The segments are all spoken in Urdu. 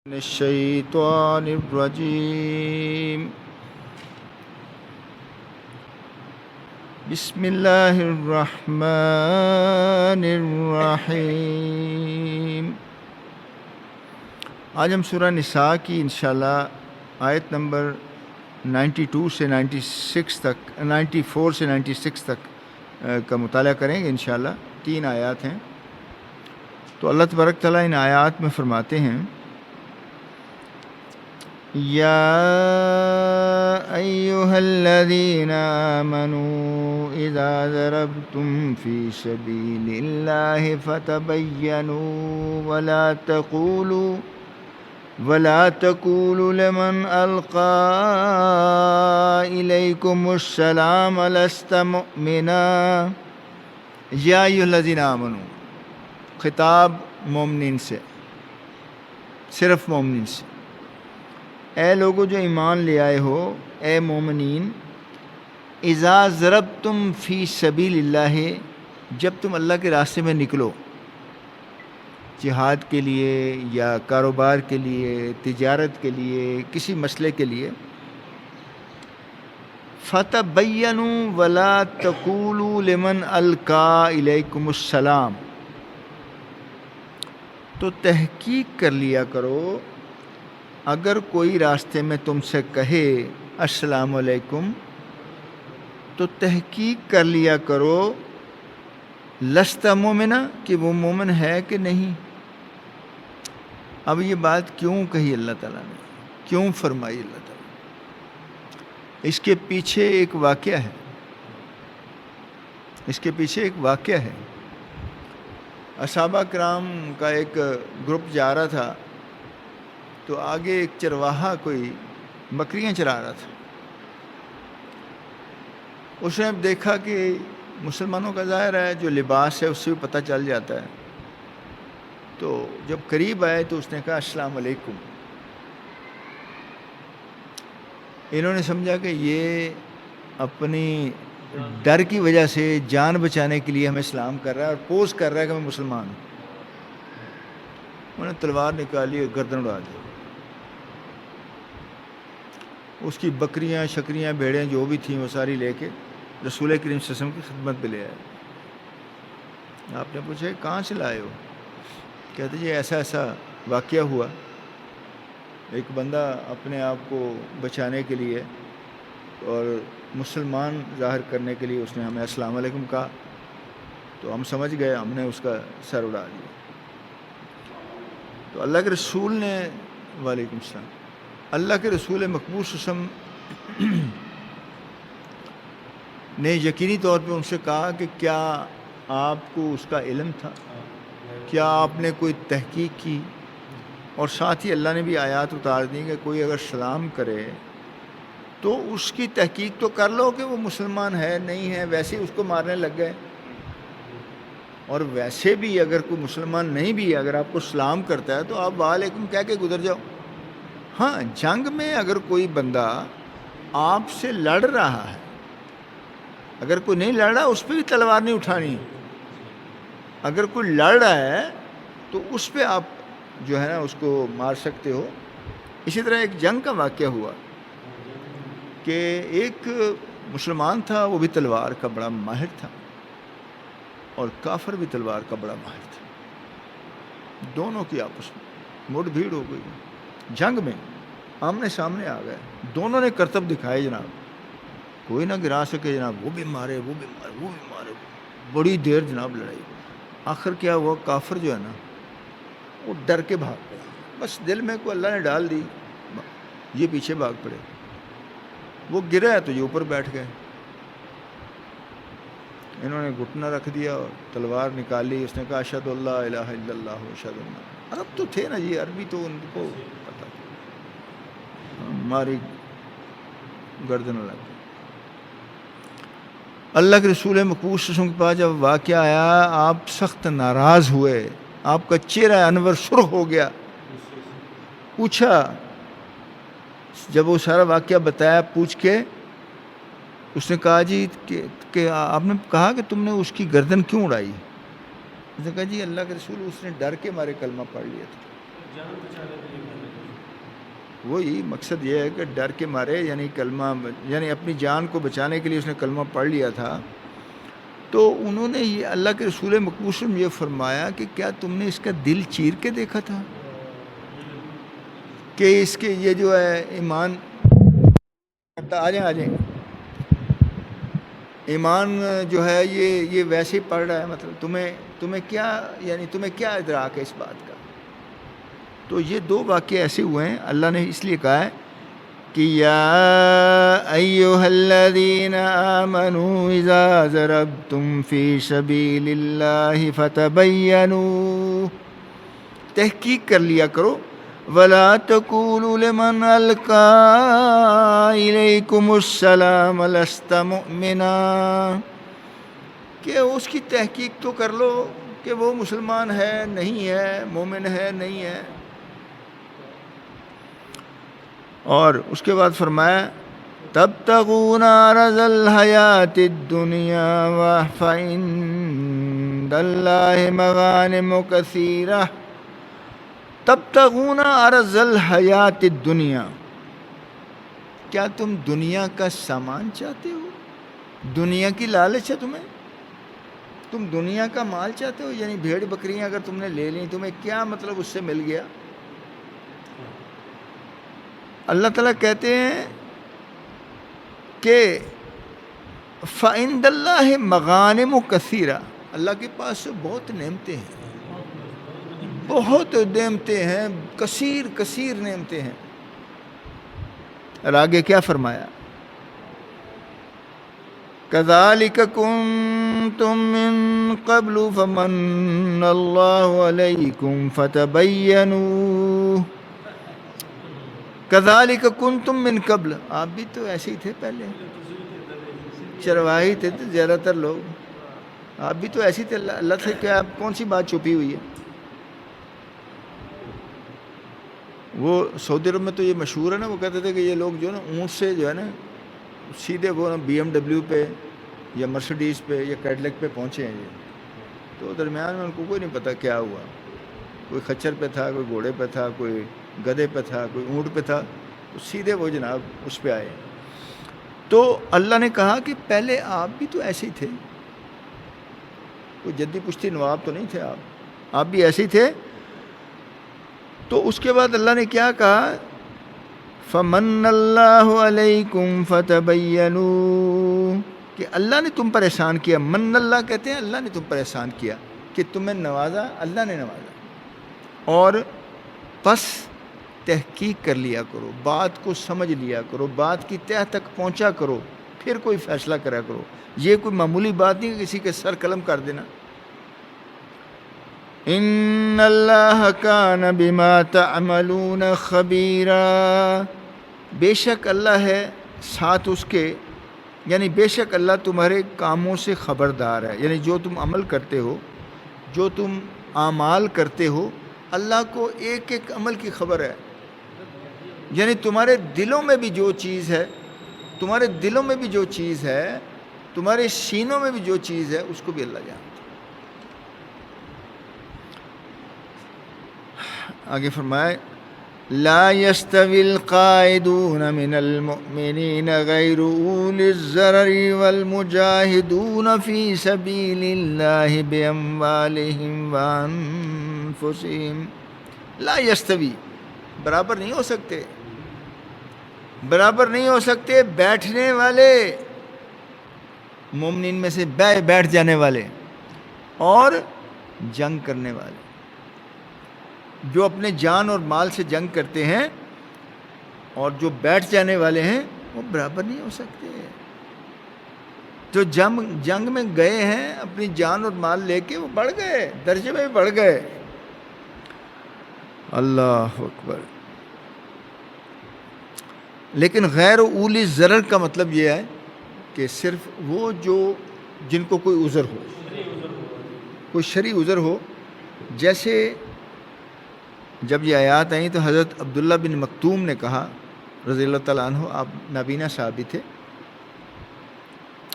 من الشيطان الرجيم بسم الله الرحمن الرحیم۔ آج ہم سورہ نساء کی انشاءاللہ آیت نمبر 92 سے 96 تک 94 سے 96 تک کا مطالعہ کریں گے انشاءاللہ۔ 3 آیات ہیں۔ تو اللہ تبارک تعالیٰ ان آیات میں فرماتے ہیں، یا ایہا الذین آمنوا اذا ضربتم فی سبیل اللہ فتبینوا ولا تقولوا لمن القى الیکم السلام لست مؤمنا۔ یا ایہا الذین آمنوا، خطاب مومنین سے، صرف مومنین سے۔ اے لوگو جو ایمان لے آئے ہو، اے مومنین، اذا ضربتم فی سبیل اللہ، جب تم اللہ کے راستے میں نکلو، جہاد کے لیے یا کاروبار کے لیے، تجارت کے لیے، کسی مسئلے کے لیے، فتبینوا ولا تقولوا لمن القى الیکم السلام، تو تحقیق کر لیا کرو اگر کوئی راستے میں تم سے کہے السلام علیکم، تو تحقیق کر لیا کرو لست مومنا، کہ وہ مومن ہے کہ نہیں۔ اب یہ بات کیوں کہی اللہ تعالیٰ نے، کیوں فرمائی اللہ تعالیٰ؟ اس کے پیچھے ایک واقعہ ہے۔ صحابہ کرام کا ایک گروپ جا رہا تھا، تو آگے ایک چرواہا کوئی بکریاں چرا رہا تھا۔ اس نے دیکھا کہ مسلمانوں کا ظاہر ہے جو لباس ہے اس سے بھی پتہ چل جاتا ہے، تو جب قریب آئے تو اس نے کہا السلام علیکم۔ انہوں نے سمجھا کہ یہ اپنی ڈر کی وجہ سے جان بچانے کے لیے ہمیں سلام کر رہا ہے اور پوز کر رہا ہے کہ میں مسلمان ہوں۔ انہوں نے تلوار نکالی اور گردن اڑا دی۔ اس کی بکریاں شکریاں بھیڑیں جو بھی تھیں وہ ساری لے کے رسول کریم صلی اللہ علیہ وسلم کی خدمت پہ لے آئے۔ آپ نے پوچھا کہاں سے لائے ہو؟ کہتے جی ایسا واقعہ ہوا، ایک بندہ اپنے آپ کو بچانے کے لیے اور مسلمان ظاہر کرنے کے لیے اس نے ہمیں السلام علیکم کہا، تو ہم سمجھ گئے، ہم نے اس کا سر اڑا دیا۔ تو اللہ کے رسول نے وعلیکم السلام، اللہ کے رسول مقبول صلی اللہ علیہ وسلم نے یقینی طور پہ ان سے کہا کہ کیا آپ کو اس کا علم تھا؟ کیا آپ نے کوئی تحقیق کی؟ اور ساتھ ہی اللہ نے بھی آیات اتار دی کہ کوئی اگر سلام کرے تو اس کی تحقیق تو کر لو کہ وہ مسلمان ہے نہیں ہے، ویسے ہی اس کو مارنے لگ گئے۔ اور ویسے بھی اگر کوئی مسلمان نہیں بھی اگر آپ کو سلام کرتا ہے تو آپ وعلیکم کہہ کے گزر جاؤ۔ ہاں، جنگ میں اگر کوئی بندہ آپ سے لڑ رہا ہے، اگر کوئی نہیں لڑ رہا اس پہ بھی تلوار نہیں اٹھانی۔ اگر کوئی لڑ رہا ہے تو اس پہ آپ جو ہے نا اس کو مار سکتے ہو۔ اسی طرح ایک جنگ کا واقعہ ہوا کہ ایک مسلمان تھا، وہ بھی تلوار کا بڑا ماہر تھا، اور کافر بھی تلوار کا بڑا ماہر تھا۔ دونوں کی آپس میں مٹ بھیڑ ہو گئی، جنگ میں آمنے سامنے آ گئے، دونوں نے کرتب دکھائے جناب، کوئی نہ گرا سکے جناب، وہ بھی مارے بڑی دیر جناب لڑائی۔ آخر کیا ہوا، کافر جو ہے نا وہ ڈر کے بھاگ گیا، بس دل میں کوئی اللہ نے ڈال دی، یہ پیچھے بھاگ پڑے۔ وہ گرا تو یہ اوپر بیٹھ گئے۔ انہوں نے گھٹنا رکھ دیا اور تلوار نکالی، اس نے کہا اشہد اللہ الہ الا اللہ اشہد ان، عرب تو تھے نا جی، عربی تو ان کو پتہ تھا، ہماری گردن لگ گئی۔ اللہ کے رسول مقبول صلی اللہ علیہ وسلم کے پاس جب واقعہ آیا، آپ سخت ناراض ہوئے، آپ کا چہرہ انور سرخ ہو گیا۔ پوچھا، جب وہ سارا واقعہ بتایا پوچھ کے، اس نے کہا جی کہ آپ نے کہا کہ تم نے اس کی گردن کیوں اڑائی؟ اس نے کہا جی اللہ کے رسول اس نے ڈر کے مارے کلمہ پڑھ لیا تھا۔ وہی مقصد یہ ہے کہ ڈر کے مارے، یعنی کلمہ، یعنی اپنی جان کو بچانے کے لیے اس نے کلمہ پڑھ لیا تھا، تو انہوں نے یہ اللہ کے رسول مقبول صلی اللہ علیہ وسلم یہ فرمایا کہ کیا تم نے اس کا دل چیر کے دیکھا تھا کہ اس کے یہ جو ہے ایمان، آ جائیں ایمان جو ہے یہ ویسے ہی پڑھ رہا ہے، مطلب تمہیں کیا، یعنی تمہیں کیا ادراک ہے اس بات کا؟ تو یہ دو واقعے ایسے ہوئے ہیں، اللہ نے اس لیے کہا ہے کہ یا ایھا الذین آمنوا اذا ضربتم فی سبیل اللہ فتبینوا، تحقیق کر لیا کرو، ولا تقولوا لمن القى الیکم السلام لست مؤمنا، کہ اس کی تحقیق تو کر لو کہ وہ مسلمان ہے نہیں ہے، مومن ہے نہیں ہے۔ اور اس کے بعد فرمایا تبتغون عرض الحیات الدنیا فعند اللہ مغانم کثیرہ، تبتغون عرض الحیات الدنیا، کیا تم دنیا کا سامان چاہتے ہو؟ دنیا کی لالچ ہے تمہیں؟ تم دنیا کا مال چاہتے ہو؟ یعنی بھیڑ بکریاں اگر تم نے لے لیں، تمہیں کیا مطلب اس سے مل گیا؟ اللہ تعالیٰ کہتے ہیں کہ فَعِندَ اللَّهِ مَغَانِمُ كَثِيرَةٌ، اللہ کے پاس بہت نعمتیں ہیں، بہت نعمتیں ہیں، کثیر نعمتیں ہیں۔ اور آگے کیا فرمایا؟ كَذَلِكَ كُنتُم مِّن قَبْلُ فَمَنَّ اللَّهُ عَلَيْكُمْ فَتَبَيَّنُوا، كَذَلِكَ كُنتُم مِّن قَبْلُ، آپ بھی تو ایسے ہی تھے پہلے، چرواہی تھے زیادہ تر لوگ، آپ بھی تو ایسے ہی تھے، اللہ سے کیا کون سی بات چھپی ہوئی ہے؟ وہ سعودی عرب میں تو یہ مشہور ہے نا، وہ کہتے تھے کہ یہ لوگ جو ہے نا اونٹ سے جو ہے نا سیدھے وہ BMW پہ یا مرسڈیز پہ یا کیڈلک پہ پہنچے ہیں یہ، تو درمیان میں ان کو کوئی نہیں پتہ کیا ہوا، کوئی خچر پہ تھا، کوئی گھوڑے پہ تھا، کوئی گدھے پہ تھا، کوئی اونٹ پہ تھا، تو سیدھے وہ جناب اس پہ آئے۔ تو اللہ نے کہا کہ پہلے آپ بھی تو ایسے ہی تھے، کوئی جدی پشتی نواب تو نہیں تھے آپ بھی ایسے ہی تھے۔ تو اس کے بعد اللہ نے کیا کہا؟ فَمَنَّ اللَّهُ عَلَيْكُمْ فَتَبَيَّنُوا، کہ اللہ نے تم پر احسان کیا۔ من اللہ کہتے ہیں اللہ نے تم پر احسان کیا کہ تمہیں نوازا، اللہ نے نوازا، اور پس تحقیق کر لیا کرو، بات کو سمجھ لیا کرو، بات کی تہہ تک پہنچا کرو، پھر کوئی فیصلہ کرا کرو۔ یہ کوئی معمولی بات نہیں کہ کسی کے سر قلم کر دینا۔ ان اللہ کان بما تعملون خبیرا، بے شک اللہ ہے ساتھ اس کے، یعنی بے شک اللہ تمہارے کاموں سے خبردار ہے، یعنی جو تم عمل کرتے ہو، جو تم اعمال کرتے ہو، اللہ کو ایک ایک عمل کی خبر ہے، یعنی تمہارے دلوں میں بھی جو چیز ہے، تمہارے دلوں میں بھی جو چیز ہے، تمہارے سینوں میں بھی جو چیز ہے، اس کو بھی اللہ جانتا ہے۔ آگے فرمائے لا يستوي القاعدون من المؤمنين غير أولي الضرر والمجاهدون في سبيل الله بأموالهم وأنفسهم، لا يستوي، برابر نہیں ہو سکتے، برابر نہیں ہو سکتے بیٹھنے والے مومنین میں سے، بیٹھ جانے والے اور جنگ کرنے والے، جو اپنے جان اور مال سے جنگ کرتے ہیں اور جو بیٹھ جانے والے ہیں، وہ برابر نہیں ہو سکتے۔ جو جنگ میں گئے ہیں اپنی جان اور مال لے کے، وہ بڑھ گئے، درجے میں بھی بڑھ گئے۔ اللہ اکبر۔ لیکن غیر اولی ضرر کا مطلب یہ ہے کہ صرف وہ جو جن کو کوئی عذر ہو، کوئی شرعی عذر ہو۔ جیسے جب یہ آیات آئیں تو حضرت عبداللہ بن مکتوم نے کہا رضی اللہ تعالیٰ عنہ، آپ نابینا صحابی تھے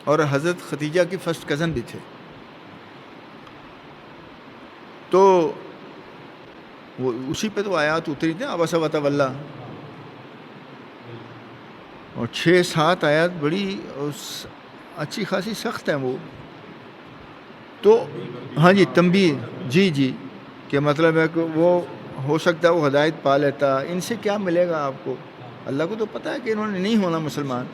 اور حضرت خدیجہ کی فرسٹ کزن بھی تھے، تو وہ اسی پہ تو آیات اتری تھیں، عبس وتولی، اور 6-7 آیات بڑی اچھی خاصی سخت ہیں وہ. تو ہاں جی تنبیہ، جی کہ مطلب ہے کہ وہ ہو سکتا ہے وہ ہدایت پا لیتا. ان سے کیا ملے گا آپ کو؟ اللہ کو تو پتہ ہے کہ انہوں نے نہیں ہونا مسلمان.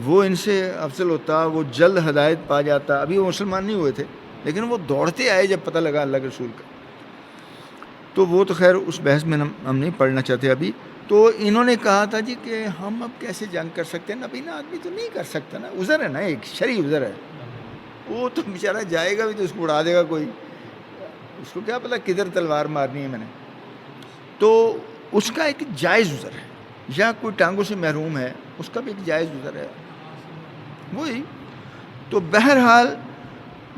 وہ ان سے افضل ہوتا، وہ جلد ہدایت پا جاتا. ابھی وہ مسلمان نہیں ہوئے تھے لیکن وہ دوڑتے آئے جب پتہ لگا اللہ کے رسول کا. تو وہ تو خیر اس بحث میں ہم نہیں پڑھنا چاہتے ابھی. تو انہوں نے کہا تھا جی کہ ہم اب کیسے جنگ کر سکتے ہیں، نبینا آدمی تو نہیں کر سکتا نا، عذر ہے نا، ایک شرعی عذر ہے. وہ تو بیچارہ جائے گا بھی تو اس کو اڑا دے گا کوئی، اس کو کیا پتہ کدھر تلوار مارنی ہے میں نے. تو اس کا ایک جائز عذر ہے، یا کوئی ٹانگوں سے محروم ہے اس کا بھی ایک جائز عذر ہے وہی. تو بہرحال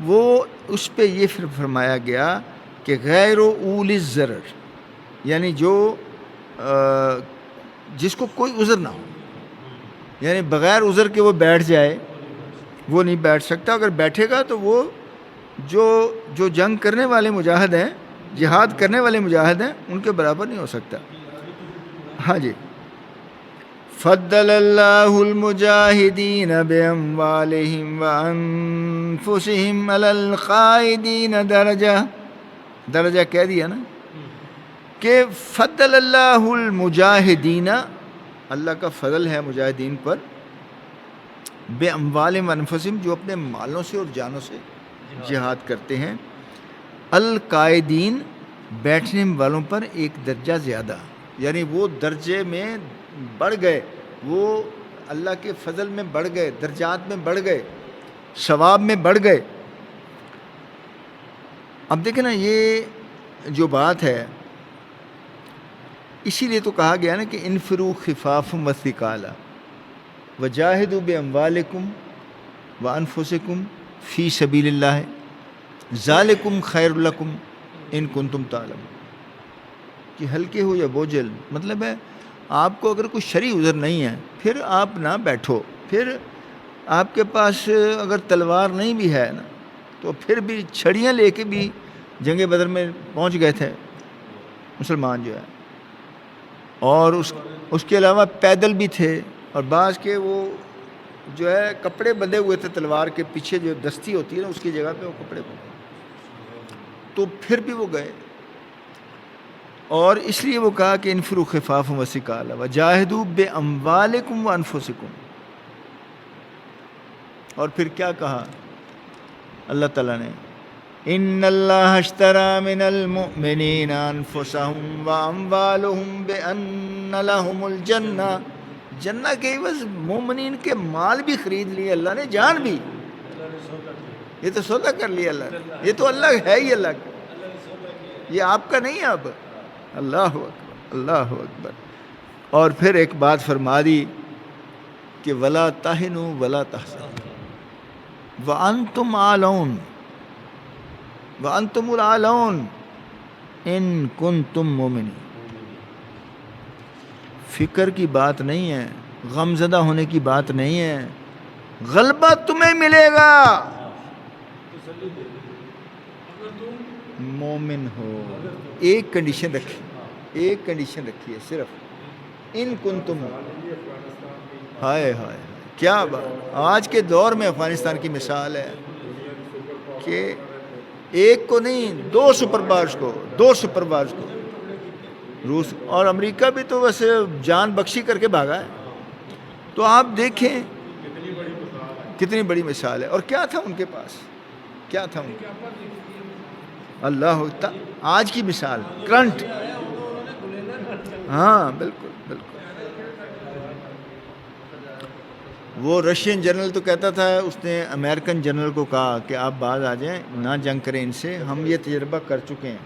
وہ اس پہ یہ پھر فرمایا گیا کہ غیر اول الضرر، یعنی جو جس کو کوئی عذر نہ ہو، یعنی بغیر عذر کے وہ بیٹھ جائے وہ نہیں بیٹھ سکتا. اگر بیٹھے گا تو وہ جو جنگ کرنے والے مجاہد ہیں، جہاد کرنے والے مجاہد ہیں، ان کے برابر نہیں ہو سکتا. ہاں جی. فضل اللہ المجاہدین باموالہم وانفسہم علی القائدین درجہ کہہ دیا نا کہ فضل اللہ المجاہدین، اللہ کا فضل ہے مجاہدین پر، باموالہم وانفسہم، جو اپنے مالوں سے اور جانوں سے جہاد کرتے ہیں، القائدین، بیٹھنے والوں پر ایک درجہ زیادہ، یعنی وہ درجے میں بڑھ گئے، وہ اللہ کے فضل میں بڑھ گئے، درجات میں بڑھ گئے، ثواب میں بڑھ گئے. اب دیکھیں نا یہ جو بات ہے، اسی لیے تو کہا گیا نا کہ انفروا خفافا وثقالا وجاہدوا باموالکم وانفسکم فی سبیل اللہ ذالکم خیر لکم ان کنتم تعلمون. کہ ہلکے ہو یا بوجھل، مطلب ہے آپ کو اگر کوئی شرعی عذر نہیں ہے پھر آپ نہ بیٹھو. پھر آپ کے پاس اگر تلوار نہیں بھی ہے نا تو پھر بھی چھڑیاں لے کے بھی جنگ بدر میں پہنچ گئے تھے مسلمان جو ہے، اور اس کے علاوہ پیدل بھی تھے، اور بعض کے وہ جو ہے کپڑے بندھے ہوئے تھے تلوار کے پیچھے، جو دستی ہوتی ہے نا اس کی جگہ پہ وہ کپڑے بندھے، تو پھر بھی وہ گئے. اور اس لیے وہ کہا کہ انفروا خفافا وثقالا وجاہدوا باموالکم وانفسکم. اور پھر کیا کہا اللہ تعالیٰ نے؟ ان اللہ اشتری من المؤمنین انفسہم واموالہم بان لہم الجنہ. جنہ کے بس مومنین کے مال بھی خرید لیے اللہ نے، جان بھی. یہ تو سودا کر لیا اللہ نے، یہ تو اللہ ہے ہی اللہ کا، یہ آپ کا نہیں ہے. اب اللہ اکبر، اللہ اکبر. اور پھر ایک بات فرما دی کہ ولا تہنوا ولا تحزنوا وانتم اعلون، وانتم الاعلون ان کنتم مومنین. فکر کی بات نہیں ہے، غم زدہ ہونے کی بات نہیں ہے، غلبہ تمہیں ملے گا مومن ہو. ایک کنڈیشن رکھی، ایک کنڈیشن رکھی ہے صرف، ان کنتم. ہائے ہائے کیا بات! آج کے دور میں افغانستان کی مثال ہے کہ ایک کو نہیں، دو سپر پاورز کو روس اور امریکہ بھی تو ویسے جان بخشی کر کے بھاگا ہے. تو آپ دیکھیں کتنی بڑی مثال ہے. اور کیا تھا ان کے پاس، کیا تھا ان کے پاس؟ اللہ آج کی مثال کرنٹ. ہاں بالکل بالکل. وہ رشین جنرل تو کہتا تھا، اس نے امریکن جنرل کو کہا کہ آپ باز آ جائیں، نہ جنگ کریں ان سے، ہم یہ تجربہ کر چکے ہیں.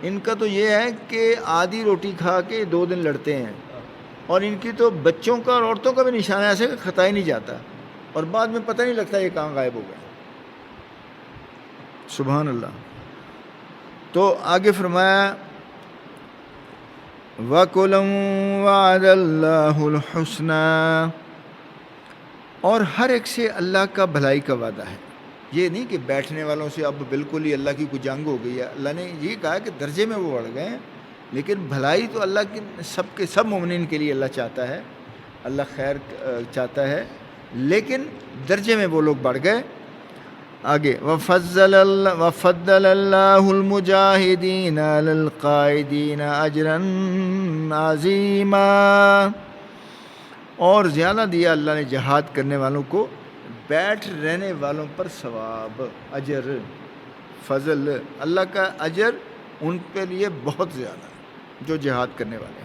ان کا تو یہ ہے کہ آدھی روٹی کھا کے 2 دن لڑتے ہیں، اور ان کی تو بچوں کا اور عورتوں کا بھی نشانہ ایسے کہ خطا ہی نہیں جاتا، اور بعد میں پتہ نہیں لگتا یہ کہاں غائب ہو گئے. سبحان اللہ. تو آگے فرمایا وَكُلًّا وَعَدَ اللَّهُ الْحُسْنَى، اور ہر ایک سے اللہ کا بھلائی کا وعدہ ہے. یہ نہیں کہ بیٹھنے والوں سے اب بالکل ہی اللہ کی کوئی جنگ ہو گئی ہے. اللہ نے یہ کہا کہ درجے میں وہ بڑھ گئے ہیں، لیکن بھلائی تو اللہ کی سب کے سب مومنین کے لیے اللہ چاہتا ہے. اللہ خیر چاہتا ہے، لیکن درجے میں وہ لوگ بڑھ گئے. آگے وفضل اللہ المجاہدین علی القائدین اجرا عظیما، اور زیادہ دیا اللہ نے جہاد کرنے والوں کو بیٹھ رہنے والوں پر ثواب، اجر، فضل، اللہ کا اجر ان کے لیے بہت زیادہ ہے جو جہاد کرنے والے ہیں.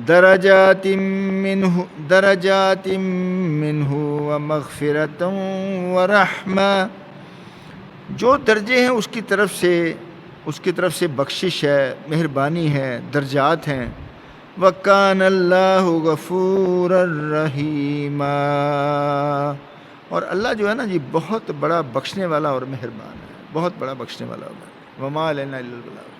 درجات منہ ومغفرۃ ورحمہ، جو درجے ہیں اس کی طرف سے بخشش ہے، مہربانی ہے، درجات ہیں. وَكَانَ اللَّهُ غَفُورًا رَحِيمًا، اور اللہ جو ہے نا جی بہت بڑا بخشنے والا اور مہربان ہے، بہت بڑا بخشنے والا ہے. وَمَا عَلَيْنَا إِلَّا الْبَلَاغُ.